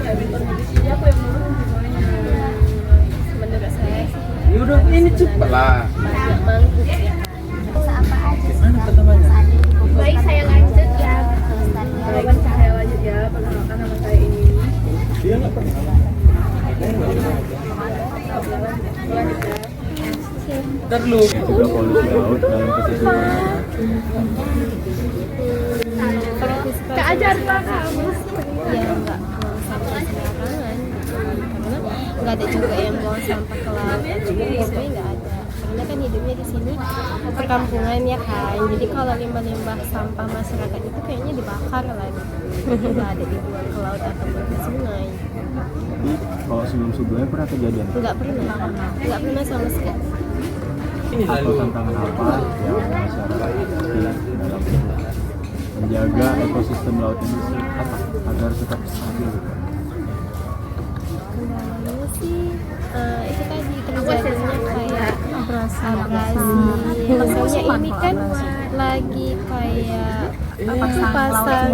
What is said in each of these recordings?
Menurut saya sih Yaudah ini cepet lah. banyak mangkuk ya kan. Rasa apa aja sih Mana yang pertamanya? saat ini dikumpulkan Baik saya lanjut ya. kelestarian Saya lanjut ya perkenalkan nama saya ini. Dia nggak pernah. Ntar lu. Juga polusi laut dalam pesisir. Kak ajar Pak kamu. Ya enggak buang sampah sembarangan. Karena enggak ada juga yang buang sampah ke laut. Sebenarnya enggak ada. Karena kan hidupnya di sini perkampungan ya kan. Jadi kalau limbah-limbah sampah masyarakat itu kayaknya dibakar lagi. Enggak ada dibuang ke laut atau ke sungai. Jadi kalau sebelum-sebelumnya pernah kejadian? Enggak pernah sama sekali. Atau tantangan apa yang masyarakat hadapi dalam menjaga ekosistem laut ini apa agar tetap stabil? Kendalanya sih itu tadi terjadinya kayak abrasi. Maksudnya ini kan lagi kayak pasang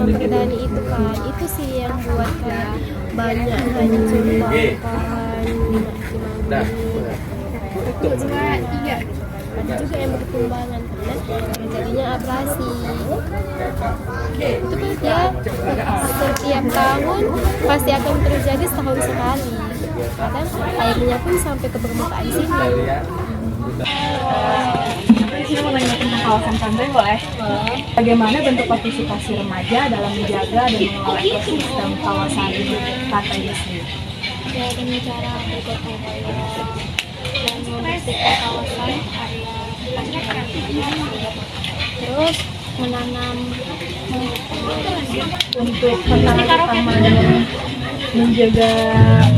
perdani itu kan, itu sih yang buat kayak banyak hancur pohon ada juga yang bertumbangan karena terjadinya abrasi. Itu kan dia setiap tahun pasti akan terjadi setahun sekali. Kadang airnya pun sampai ke permukaan sini. Saya mau nanya tentang kawasan pantai, boleh? Bagaimana bentuk partisipasi remaja dalam menjaga dan mengelola ekosistem kawasan pantai di sini? Ya, dengan cara bergotong royong dan membersihkan kawasan area pantai. Terus menanam Untuk tantangan utama dalam menjaga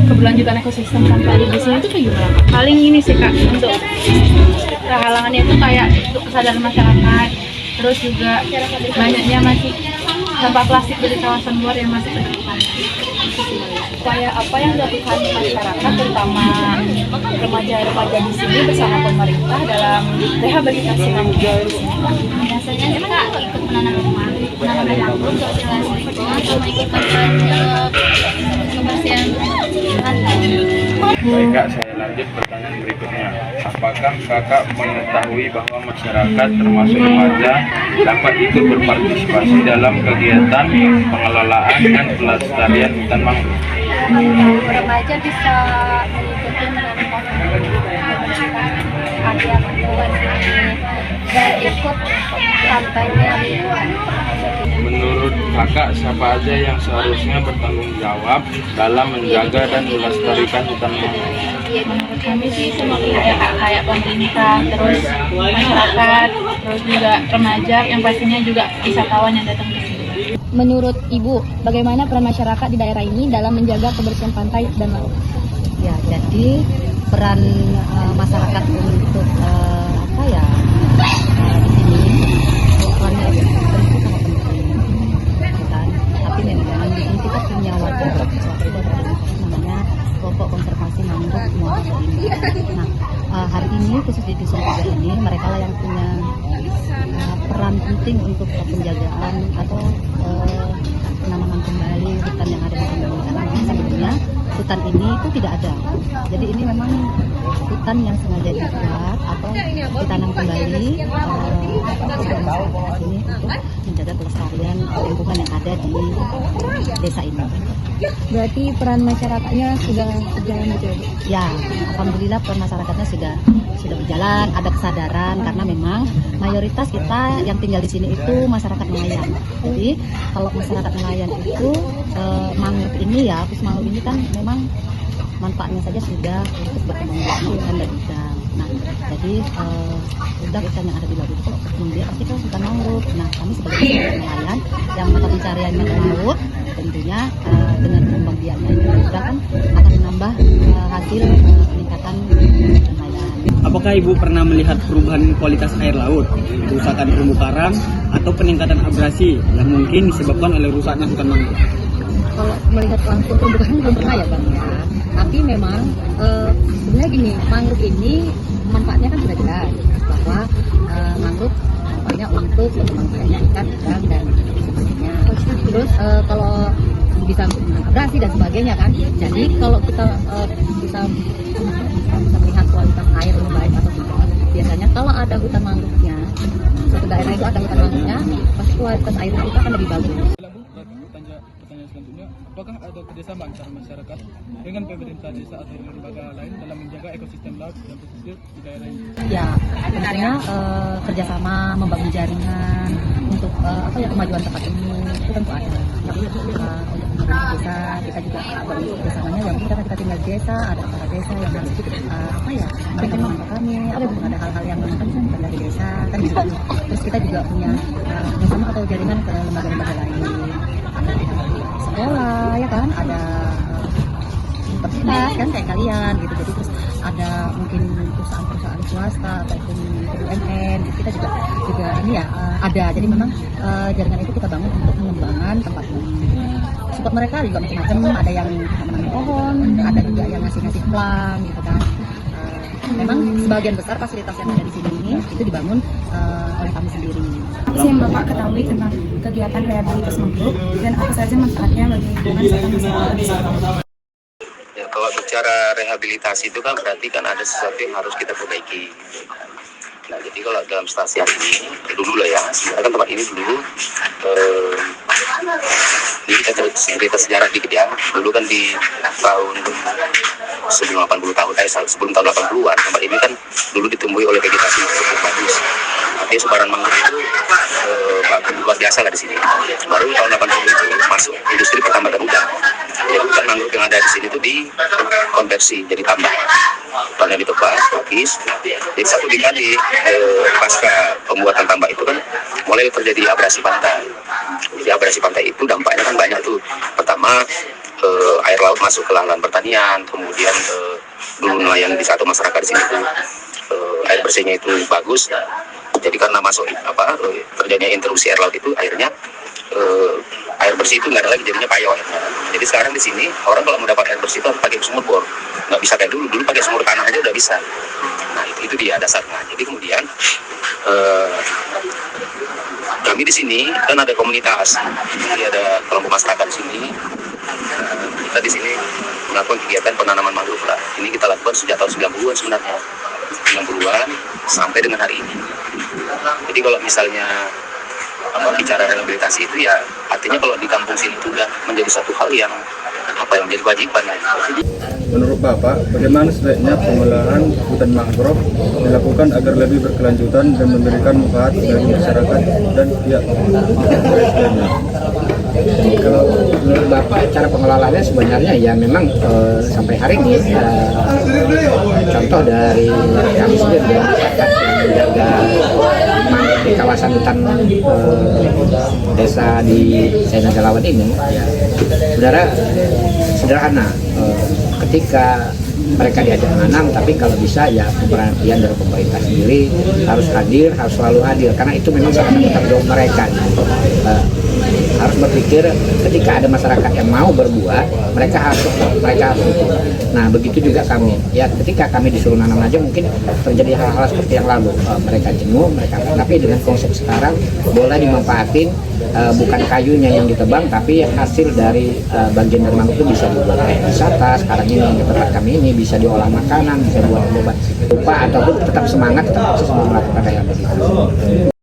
keberlanjutan ekosistem pantai di sini itu kayak gimana? Paling ini sih Kak, untuk halangannya itu kayak untuk kesadaran masyarakat, terus juga banyaknya masih sampah plastik dari kawasan luar yang masih ke depan. Upaya apa yang dilakukan masyarakat, terutama remaja-remaja di sini bersama pemerintah dalam rehabilitasi mangrove? biasanya sih Kak ikut menanam rumah mangrove, sosialisasi lingkungan, sama ikut kampanye kebersihan pantai. Baik Kak, saya lanjut pertanyaan berikutnya. Apakah Kakak mengetahui bahwa masyarakat termasuk remaja dapat ikut berpartisipasi dalam kegiatan pengelolaan dan pelestarian hutan mangrove? Remaja bisa mengikuti menanam area mangrove dan ikut kampanye lingkungan. Menurut Kakak, siapa aja yang seharusnya bertanggung jawab dalam menjaga dan melestarikan hutan mangrove? Menurut kami sih semua pihak kayak pemerintah, terus masyarakat, terus juga remaja yang pastinya juga wisatawan yang datang ke sini. Menurut Ibu, bagaimana peran masyarakat di daerah ini dalam menjaga kebersihan pantai dan laut? Ya, jadi peran masyarakat untuk di sini perannya itu sangat penting, kan? Tapi memang di sini kita punya wadah namanya kelompok konservasi mangrove Muara ini. Nah, hari ini khusus di Dusun 3 ini mereka lah yang punya peran penting untuk penjagaan atau penanaman kembali hutan yang ada di sini. Karena sebelumnya hutan ini itu tidak ada. Jadi ini memang hutan yang sengaja dibuat atau ditanam kembali masyarakat ini untuk menjaga kelestarian lingkungan yang ada di desa ini. Berarti peran masyarakatnya sudah berjalan betul? Ya, alhamdulillah peran masyarakatnya sudah berjalan, ada kesadaran karena memang mayoritas kita yang tinggal di sini itu masyarakat nelayan. Jadi kalau masyarakat nelayan itu mangrove ini ya, habis mangrove ini kan memang manfaatnya saja sudah untuk berkembang biak ikan dan udang. Nah, jadi udang ikan yang ada di laut itu berkembang biak pasti kan hutan mangrove. Nah, kami sebagai nelayan yang mata pencariannya ke laut, tentunya dengan berkembang biaknya ikan udang kan akan menambah hasil peningkatan nelayan. Apakah Ibu pernah melihat perubahan kualitas air laut, kerusakan terumbu karang, atau peningkatan abrasi yang mungkin disebabkan oleh rusaknya hutan mangrove? Kalau melihat langsung perubahan belum pernah ya Bang ya. Tapi memang sebenarnya gini, mangrove ini manfaatnya kan sudah jelas bahwa mangrove manfaatnya untuk berkembang biaknya ikan, udang dan sebagainya. Terus kalau bisa abrasi dan sebagainya kan. Jadi kalau kita bisa melihat kualitas air ini baik atau tidak, biasanya kalau ada hutan mangrovenya, suatu daerah itu ada hutan mangrovenya, pasti kualitas air kita akan lebih bagus. Pertanyaan selanjutnya, apakah ada kerjasama antara masyarakat dengan pemerintah desa atau lembaga lain dalam menjaga ekosistem laut dan pesisir di daerah ini? Ya, tentunya kerjasama membangun jaringan untuk kemajuan tempat ini itu tentu ada. Untuk pemerintah desa kita juga kerjasamanya yang kita tinggal di desa, ada kepala desa yang harus bikin kami, ada hal-hal yang kan dari desa kan gitu. Terus kita juga punya kerjasama atau jaringan ke lembaga-lembaga lain, sekolah ya kan, ada universitas kan kayak kalian gitu. Jadi terus ada mungkin perusahaan-perusahaan swasta ataupun BUMN, kita juga ini ya ada. Jadi memang jaringan itu kita bangun untuk mengembangkan tempat ini. Support mereka juga macam-macam, ada yang menanam pohon, ada juga yang ngasih plang gitu kan. Memang sebagian besar fasilitas yang ada di sini ini itu dibangun oleh kami sendiri. Apa yang Bapak ketahui tentang kegiatan rehabilitas mangrove dan apa saja manfaatnya bagi lingkungan serta masyarakat di sana? Ya, kalau bicara rehabilitasi itu kan berarti kan ada sesuatu yang harus kita perbaiki. Nah, jadi kalau dalam stasiun ini dulu lah ya, sebenarnya kan tempat ini dulu ini kita cerita sejarah dikit ya. Dulu kan di tahun sebelum 80 tahun, sebelum tahun 80-an, tempat ini kan dulu ditumbuhi oleh vegetasi yang cukup bagus. Artinya sebaran mangrove itu luar biasa lah di sini. Baru tahun 80 itu masuk industri pertambangan udang. Jadi hutan mangrove yang ada di sini itu dikonversi jadi tambak. Tanahnya ditebas, habis. Jadi satu dekade pasca pembuatan tambak itu kan mulai terjadi abrasi pantai. Jadi abrasi pantai itu dampaknya kan banyak tuh. Pertama, air laut masuk ke lahan pertanian, kemudian dulu nelayan di satu masyarakat di sini tuh air bersihnya itu bagus. Jadi karena masuk terjadinya interupsi air laut itu akhirnya air bersih itu nggak ada lagi, jadinya payau. Jadi sekarang di sini orang kalau mau dapat air bersih itu harus pakai sumur bor, nggak bisa kayak dulu pakai sumur tanah aja udah bisa. Nah itu dia dasarnya. Jadi kemudian kami di sini kan ada komunitas, jadi ada kelompok masyarakat di sini. Kita di sini melakukan kegiatan penanaman mangrove lah. Ini kita lakukan sejak tahun 90-an sebenarnya, 90-an sampai dengan hari ini. Jadi kalau misalnya bicara rehabilitasi itu ya artinya kalau di kampung sini itu udah menjadi satu hal yang menjadi kewajiban. Menurut Bapak, bagaimana sebaiknya pengolahan hutan mangrove dilakukan agar lebih berkelanjutan dan memberikan manfaat bagi masyarakat dan pihak lainnya? Kalau menurut Bapak, cara pengelolaannya sebenarnya ya memang sampai hari ini contoh dari kami sendiri ya, menjaga di kawasan hutan desa di Senagalawan ini ya, saudara sederhana. Ketika mereka diajak menanam, tapi kalau bisa ya perhatian dari pemerintah sendiri harus hadir, harus selalu hadir, karena itu memang sangat tanggung jawab mereka. Harus berpikir ketika ada masyarakat yang mau berbuat, mereka harus Nah begitu juga kami ya, ketika kami disuruh nanam aja mungkin terjadi hal-hal seperti yang lalu, mereka jenuh, tapi dengan konsep sekarang boleh dimanfaatin, bukan kayunya yang ditebang tapi hasil dari bagian dari mangrove itu bisa dibuat kayak wisata. Sekarang ini di tempat kami ini bisa diolah makanan, bisa buat obat lupa, ataupun tetap semangat, tetap melakukan rehabilitasi.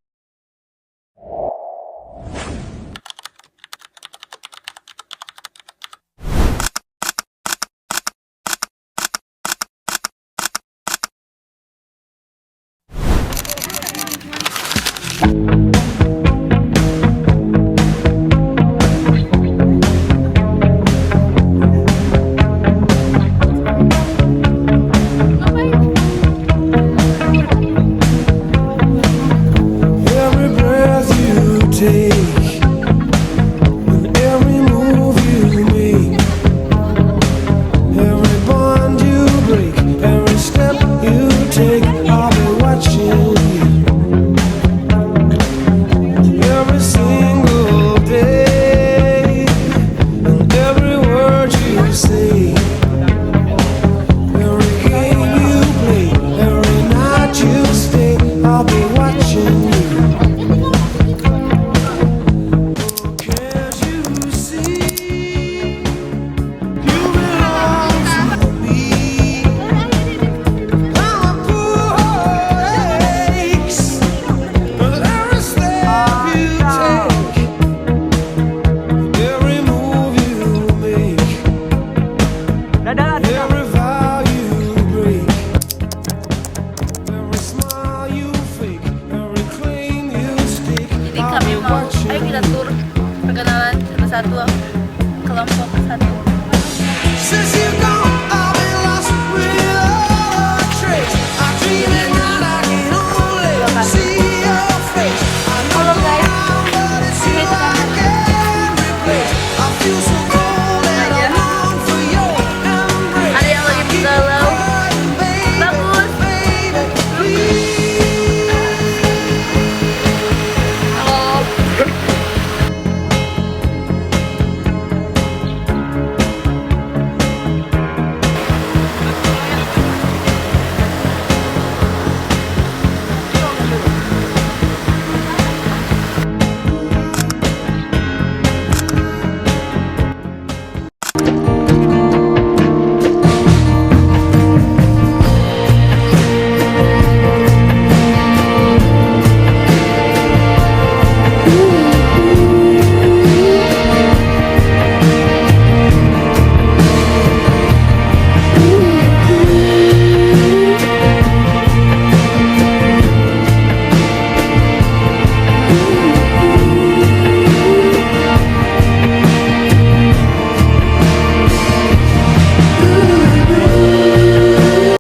satu